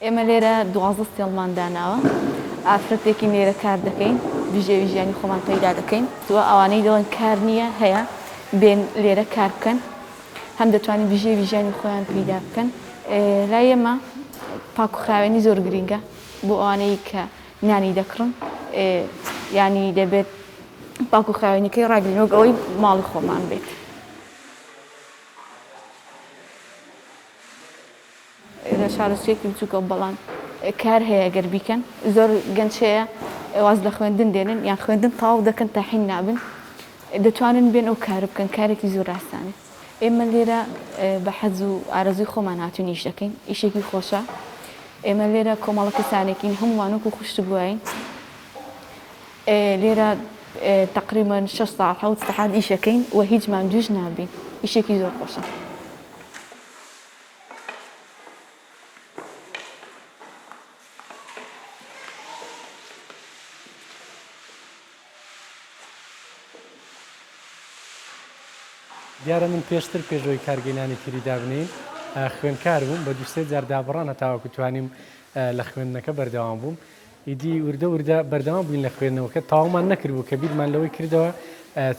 ئێمە لێرە 12 سێڵمان داناوە ئافرەتێکی لێرە کار دەکەین ویژێ ژیانی خۆمان پەیدا دەکەین دووە ئەوانەی دەڵێن کار نییە هەیە بێن لێرە کار بکەن هەم دەتوانین ویژێ ژیانی خۆیان پەیدا بکەن لای ئێمە پاک و خاوێنی زۆر گرینگە بۆ ئەوانەی کە نانی دەکڕن ینی دەبێت پاک و خاوێنیەکەی ڕاگرینەوە ئەوەی ماڵی خۆمان بێت لە شارستێکی بچووکە بەڵام کار هەیە گەر بیکەن زۆر گەنج هەیە واز لە خوێندن دێنن یان خوێندن تەواو دەکەن تا حین نابن دەتوانن بێن ئەو کار بکەن کارێکی زۆر ئاسانە ئێمە لێرە بە حەز و ئارەزوی خۆمان هاتوون ئیش دەکەین ئیشێکی خۆشە ئێمە لێرە کۆمەڵە کەسانێکین هەمووانوەکو خوشت بووین لێرە تقریبا 6 ساعت 7 ساعت ئیشەکەین و هیچمان دوژ نابین ئیشێکی زۆر خۆشە دیارە من پێشتر پێشەوەی کارگەینانی تری دابنین خوێندکار بووم بە دوسێ جار دابڕانە تاوەکو توانیم لە خوێندنەکە بەردەوام بووم ئیدی وردە بەردەوام بووین لە خوێندنەوەکە تاوامان نەکردبوو کە بیرمان لەوەی کردەوە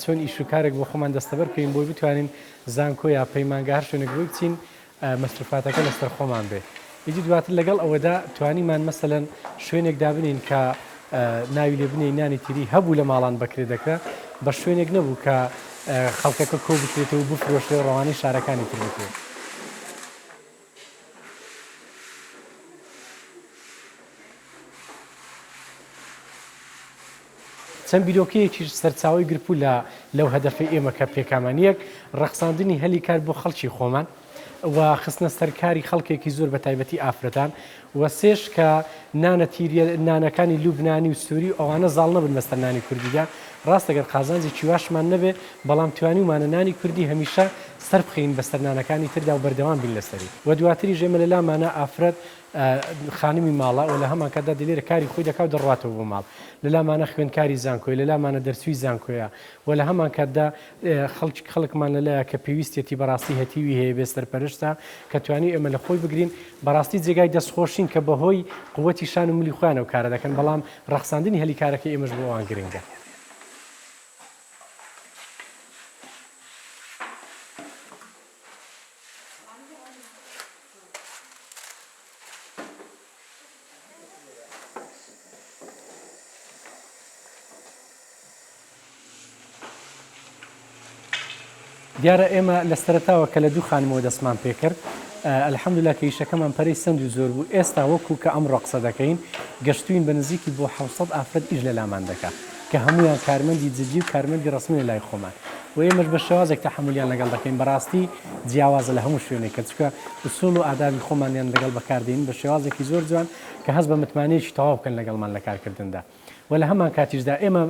چۆن ئیش و کارێک بۆ خۆمان دەستەبەر بکەین بۆی بتوانین زانکۆ یا پەیمانگە هەر شوێنێک بۆی بچین مەسروفاتەکە لەسەر خۆمان بێ ئیدی دواتر لەگەڵ ئەوەدا توانیمان مەسەلەن شوێنێک دابنین کە ناوی لێ بنێ نانی تری هەبوو لە ماڵان بەکرێدەکە بە شوێنێک نەبوو کە خەڵکەکە کۆ بکرێتەوە و بفرۆشتێ و ڕەوانی شارەکانی تر بکرێت. چەند بیرۆکەیەکیش سەرچاوی گرپ و لەو هەدەفەی ئێمە کە پێکامانیەک ڕەخساندنی هەلی کار بۆ خەڵکی خۆمان و خستنە سەرکاری خەڵکێکی زۆر بە تایبەتی ئافرەتان و سێش کە نانەکانی لوبنانی و سووری ئەوانە زاڵ نەبن بەستە نانی کوردیدا ڕاست ئەگەر قازانجێکی واشمان نەبێ بەڵام توانیمانە نانی کوردی هەمیشە سەر بخەین بەستەر نانەکانی تردا و بەردەوام بین لەسەری و دواتری ژێمە لە لامانە ئافرەت خانمی ماڵە و لە هەمان کاتدا دلێرە کاری خۆی دەکات دەڕاتەوە بۆ ماڵ لە لامانە خوێندکاری زانکۆی لە لامانە دەرسوی زانکۆیە و لە هەمان کاتدا خەڵکمان لەلایە کە پێویستێتی بەڕاستی هەتیوی هەیە بێ سەرپەرشتە کە توانی ئێمە لە خۆی بگرین بەڕاستی جێگای دەستخۆشین کە بەهۆی قووەتی شان و ملی خۆیانە و کارە دەکەن بەڵام ڕەخساندنی هەلی کارەکە ئێمەش بۆ ئەوان گرنگە. دیارە ئێمە لە سەرەتاوە کە لە دوو خانمەوە دەستمان پێکرد ئەلحەمدولیلا کە ئیشەکەمان پەرەی سند و زۆر بوو ئێستا وەکو کە ئەمڕۆ قسە دەکەین گەشتوین بە نزیکی بۆ 700 ئافرەت ئیش لە لامان دەکات کە هەمویان کارمەندی جدی و کارمەندی ڕسمی لای خۆمان و ئێمەش بە شێوازێک تەحمولیان لەگەڵ دەکەین بەڕاستی جیاوازە لە هەموو شوێنێک کە چکە ئوسوڵ و ئادابی خۆمانیان لەگەڵ بەکاردێنین بە شێوازێکی زۆر جوان کە هەست بە متمانەیەکی تەواو بکەن لەگەڵمان لە کارکردندا و لە هەمان کاتیشدا ئێمە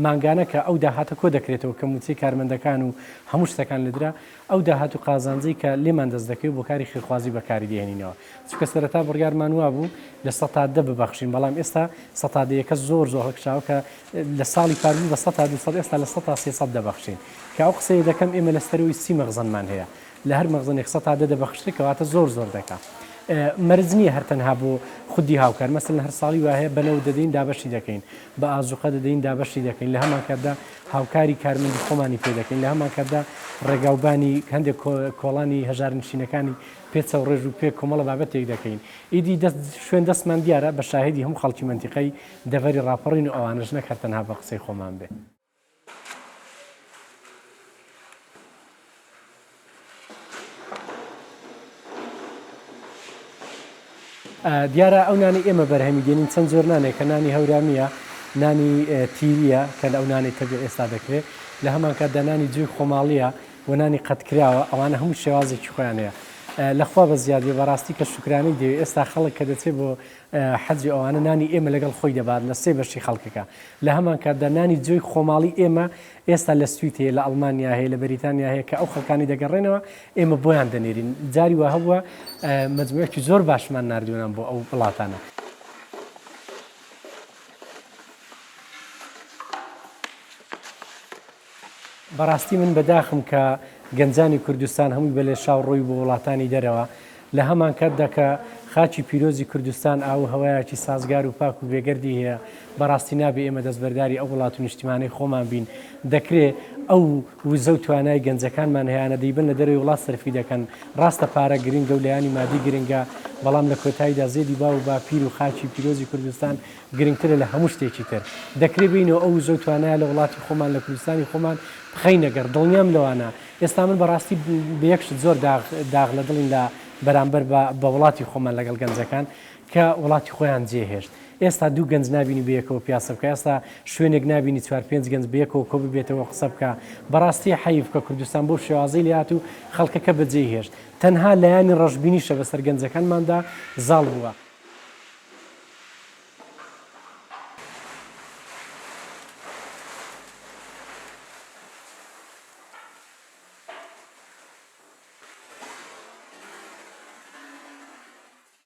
مانگانە کە ئەو داهاتە کۆ دەکرێتەوە کە موچەی کارمەندەکان و هەموو شتەکان لەدرا ئەو داهات و قازانجەی کە لێمان دەست دەکەوێت بۆ کاری خێرخوازی بەکاری دێنینەوە چکە سەرەتا بڕیارمان وا بوو لە 100 ببەخشین بەڵام ئێستا 100 زۆر هەڵکشاوە کە لە ساڵی پاروی بە 100 ئێستا لە 300 دەبەخشین کە ئەو قسەیە دەکەم ئێمە لە سەرەوەی 30 مەخزنمان هەیە لە هەر مەخزنێک 100 دەبەخشێت کەواتە زۆر دەکات مەرج نییە هەرتەنها بۆ خودی هاوکار مەسەلەن هەر ساڵی وایە بەنەو دەدەین دابەشی دەکەین بە ئازوقە دەدەین دابەشی دەکەین لە هەمان کاتدا هاوکاری کارمەندی خۆمانی پێ دەکەین لە هەمان کاتدا ڕێگاوبانی هەندێک کۆڵانی هەژارنشینەکانی پێچە و ڕێژ و پێ کۆمەڵە بابەتێک دەکەین ئیدی شوێن دەستمان دیارە بە شاهدی هەموو خەڵکی منتیقەی دەڤەری ڕاپەڕین و ئەوانش نەک هەرتەنها بە قسەی خۆمان بێ. دیارە ئەو نانی ئێمە بەرهەمی دێنین چەند زۆر نانێک کە نانی هەورامیە نانی تیریە کە لە ئەو نانی تەبێ ئێستا دەکرێت لە هەمان کاتدا نانی جوی خۆماڵیە و نانی قەتکراوە ئەوانە هەموو شێوازێکی خۆیان هەیە لەخوا بە زیادی بەڕاستی کە شکرانی دەوێت ئێستا خەڵک کە دەچێت بۆ حەجی ئەوانە نانی ئێمە لەگەڵ خۆی دەبات لە سێ بەشی خەڵکەکە لە هەمان کاتدا نانی جوی خۆماڵی ئێمە ئێستا لە سویتەیە لە ئەڵمانیا هەیە لە بەریتانیا هەیە کە ئەو خەڵکانی دەگەڕێنەوە ئێمە بۆیان دەنێرین جاری وە هەبووە مەجموعەیەکی زۆر باشمان نردوونان بۆ ئەو وڵاتانە. بەڕاستی من بەداخم کە گەنجانی کوردستان هەمووی بە لێ شاو ڕۆی بۆ وڵاتانی دەرەوە لە هەمان کاتدا کە خاچی پیرۆزی کوردستان ئاو هەوایەکی سازگار و پاک و بێگەردی هەیە بەڕاستی نابێ ئێمە دەستبەرداری ئەو وڵات و نیشتیمانەی خۆمان بین دەکرێت ئەو وزە و توانای گەنجەکانمان هەیەە دەیبن لە دەروی وڵات سەرفی دەکەن ڕاستە پارە گرنگە و لایانی مادی گرنگە بەڵام لە کۆتاییدا زێدی با و باپیر و خاچی پیرۆزی کوردستان گرنگترە لە هەموو شتێکی تر دەکرێت بینەوە ئەو وزە و توانایە لە وڵاتی خۆمان لە کوردستانی خۆمان بخەینەگەر دڵنیام لەوانە ئێستا من بەڕاستی بەیەکشت زۆر داغ لە دڵین لە بەرامبەر بە وڵاتی خۆمان لەگەڵ گەنجەکان کە وڵاتی خۆیان جێهێشت ئێستا دوو گەنج نبینی بەیەکەوە پیاسە بکە ئێستا شوێنێک نبینی 4-5 گەنج بەیەکەوە کۆ ببێتەوە قسە بکە بەڕاستی حەیف کە کوردستان بۆ شێوازەی لات و خەڵکەکە بەجێهێشت تەنها لایانی ڕەشببینیشە بەسەر گەنجەکانماندا زاڵ بووە.